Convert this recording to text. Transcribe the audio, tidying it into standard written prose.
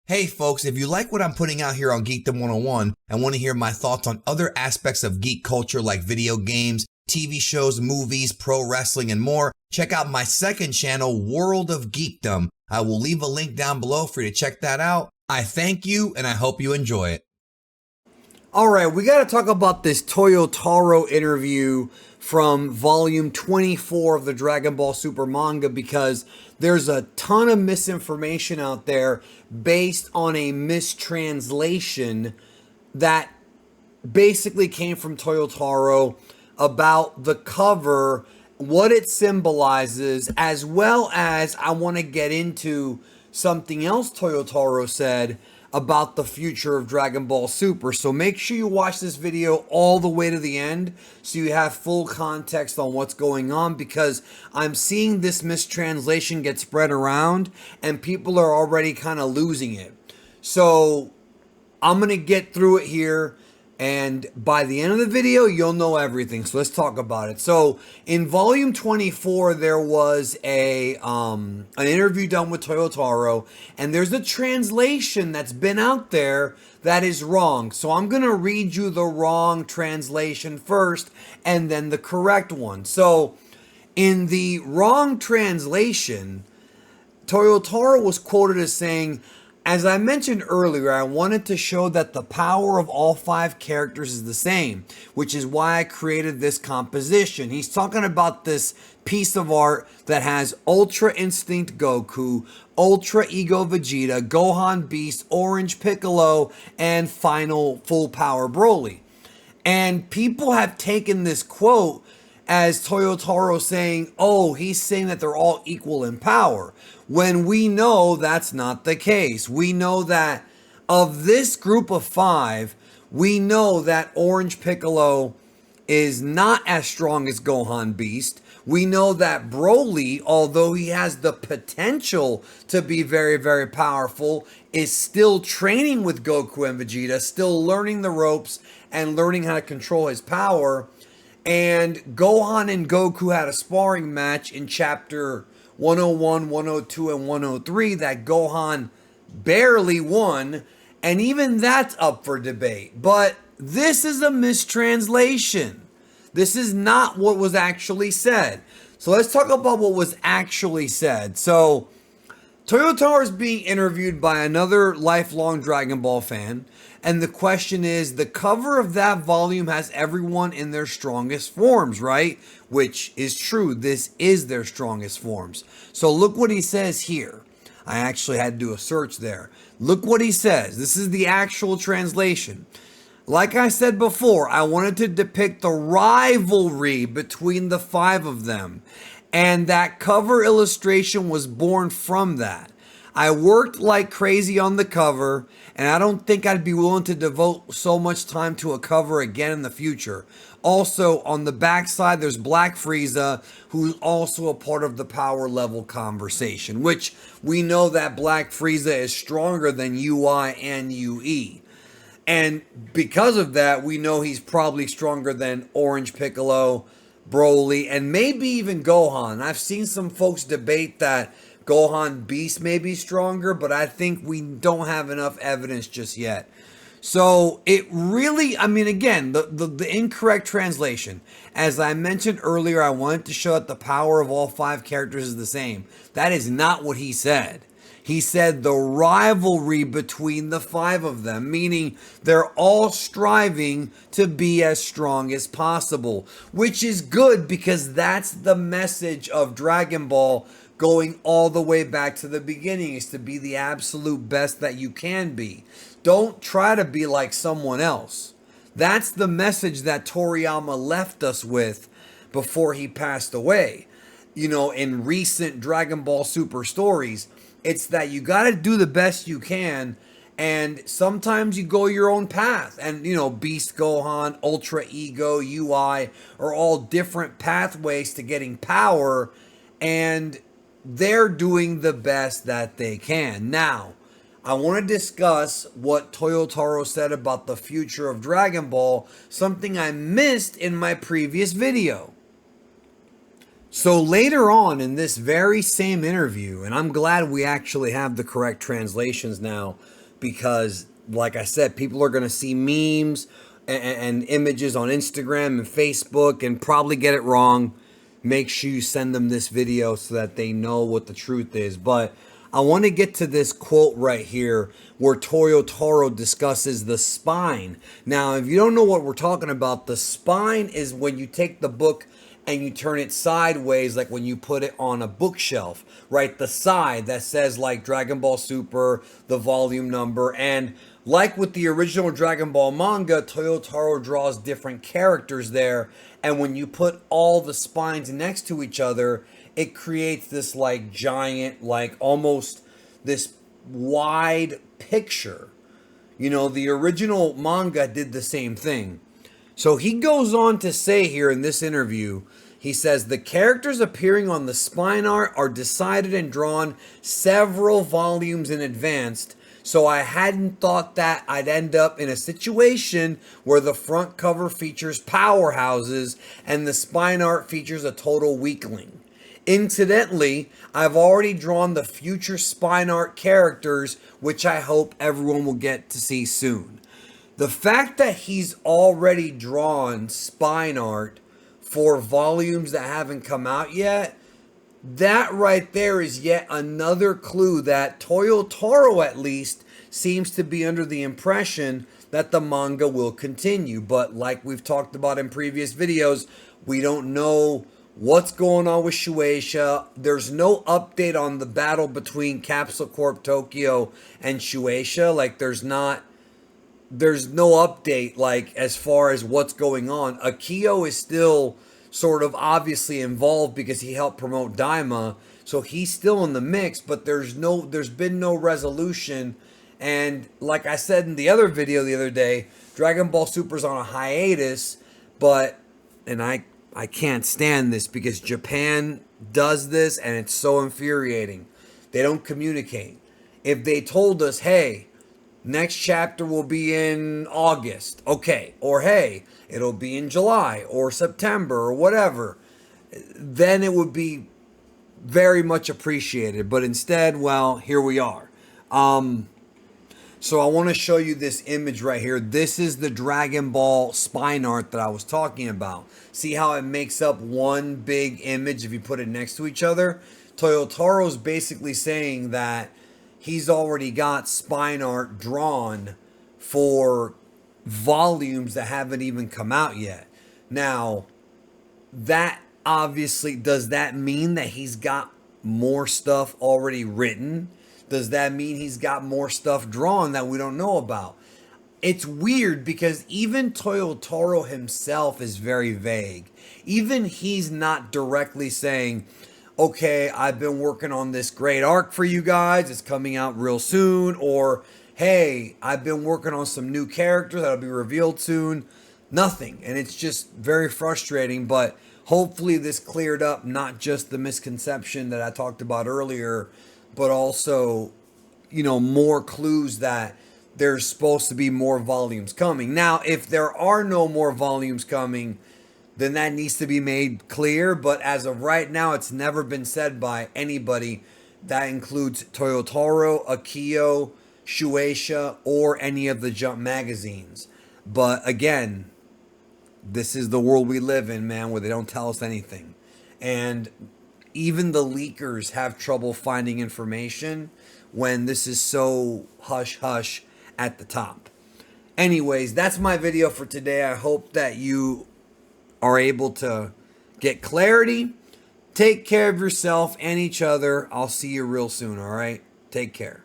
Hey folks, if you like what I'm putting out here on Geekdom 101 and want to hear my thoughts on other aspects of geek culture like video games, TV shows, movies, pro wrestling, and more, check out my second channel, World of Geekdom. I will leave a link down below for you to check that out. I thank you and I hope you enjoy it. Alright, we got to talk about this TOYOTARO interview from volume 24 of the Dragon Ball Super manga because there's a ton of misinformation out there based on a mistranslation that basically came from TOYOTARO about the cover, what it symbolizes, as well as I want to get into something else TOYOTARO said about the future of Dragon Ball Super. So make sure you watch this video all the way to the end so you have full context on what's going on, because I'm seeing this mistranslation get spread around and people are already kind of losing it. So I'm going to get through it here, and by the end of the video, you'll know everything. So let's talk about it. So in volume 24, there was an interview done with TOYOTARO, and there's a translation that's been out there that is wrong. So I'm going to read you the wrong translation first, and then the correct one. So in the wrong translation, TOYOTARO was quoted as saying, "As I mentioned earlier, I wanted to show that the power of all 5 characters is the same, which is why I created this composition." He's talking about this piece of art that has Ultra Instinct Goku, Ultra Ego Vegeta, Gohan Beast, Orange Piccolo, and Final Full Power Broly. And people have taken this quote as TOYOTARO saying, oh, he's saying that they're all equal in power, when we know that's not the case. We know that of this group of 5, we know that Orange Piccolo is not as strong as Gohan Beast. We know that Broly, although he has the potential to be very, very powerful, is still training with Goku and Vegeta, still learning the ropes and learning how to control his power. And Gohan and Goku had a sparring match in chapter 101, 102, and 103 that Gohan barely won. And even that's up for debate. But this is a mistranslation. This is not what was actually said. So let's talk about what was actually said. So TOYOTARO is being interviewed by another lifelong Dragon Ball fan. And the question is, the cover of that volume has everyone in their strongest forms, right? Which is true. This is their strongest forms. So look what he says here. I actually had to do a search there. Look what he says. This is the actual translation. Like I said before, I wanted to depict the rivalry between the 5 of them. And that cover illustration was born from that. I worked like crazy on the cover, and I don't think I'd be willing to devote so much time to a cover again in the future. Also, on the backside, there's Black Frieza, who's also a part of the power level conversation, which we know that Black Frieza is stronger than UI and UE. And because of that, we know he's probably stronger than Orange Piccolo, Broly, and maybe even Gohan. I've seen some folks debate that Gohan Beast may be stronger, but I think we don't have enough evidence just yet. So it really, I mean, again, the incorrect translation. As I mentioned earlier, I wanted to show that the power of all 5 characters is the same. That is not what he said. He said the rivalry between the 5 of them, meaning they're all striving to be as strong as possible, which is good because that's the message of Dragon Ball going all the way back to the beginning, is to be the absolute best that you can be. Don't try to be like someone else. That's the message that Toriyama left us with before he passed away. You know, in recent Dragon Ball Super stories, it's that you got to do the best you can, and sometimes you go your own path. And, you know, Beast Gohan, Ultra Ego, UI are all different pathways to getting power, and they're doing the best that they can. Now, I want to discuss what TOYOTARO said about the future of Dragon Ball, something I missed in my previous video. So later on in this very same interview, and I'm glad we actually have the correct translations now, because like I said, people are going to see memes and images on Instagram and Facebook and probably get it wrong. Make sure you send them this video so that they know what the truth is. But I want to get to this quote right here where TOYOTARO discusses the spine. Now, if you don't know what we're talking about, the spine is when you take the book and you turn it sideways, like when you put it on a bookshelf, right? The side that says like Dragon Ball Super, the volume number. And like with the original Dragon Ball manga, TOYOTARO draws different characters there. And when you put all the spines next to each other, it creates this like giant, like almost this wide picture. You know, the original manga did the same thing. So he goes on to say here in this interview, he says, the characters appearing on the spine art are decided and drawn several volumes in advance. So I hadn't thought that I'd end up in a situation where the front cover features powerhouses and the spine art features a total weakling. Incidentally, I've already drawn the future spine art characters, which I hope everyone will get to see soon. The fact that he's already drawn spine art for volumes that haven't come out yet, that right there is yet another clue that TOYOTARO at least seems to be under the impression that the manga will continue. But like we've talked about in previous videos, we don't know what's going on with Shueisha. There's no update on the battle between Capsule Corp Tokyo and Shueisha. Like there's no update like as far as what's going on. Akio is still sort of obviously involved because he helped promote Daima, so he's still in the mix, but there's been no resolution. And like I said in the other video the other day, Dragon Ball Super's on a hiatus, and I can't stand this because Japan does this and it's so infuriating. They don't communicate. If they told us, hey, next chapter will be in August. Okay. Or hey, it'll be in July or September or whatever. Then it would be very much appreciated. But instead, well, here we are. So I want to show you this image right here. This is the Dragon Ball spine art that I was talking about. See how it makes up one big image if you put it next to each other? TOYOTARO's basically saying that he's already got spine art drawn for volumes that haven't even come out yet. Now, that obviously, does that mean that he's got more stuff already written? Does that mean he's got more stuff drawn that we don't know about? It's weird because even TOYOTARO himself is very vague. Even he's not directly saying, okay, I've been working on this great arc for you guys, it's coming out real soon, or hey, I've been working on some new characters that'll be revealed soon. Nothing. And it's just very frustrating, but hopefully this cleared up not just the misconception that I talked about earlier, but also, you know, more clues that there's supposed to be more volumes coming. Now, if there are no more volumes coming, then that needs to be made clear. But as of right now, it's never been said by anybody. That includes TOYOTARO, Akio, Shueisha, or any of the Jump magazines. But again, this is the world we live in, man, where they don't tell us anything. And even the leakers have trouble finding information when this is so hush-hush at the top. Anyways, that's my video for today. I hope that you are able to get clarity. Take care of yourself and each other. I'll see you real soon, all right? Take care.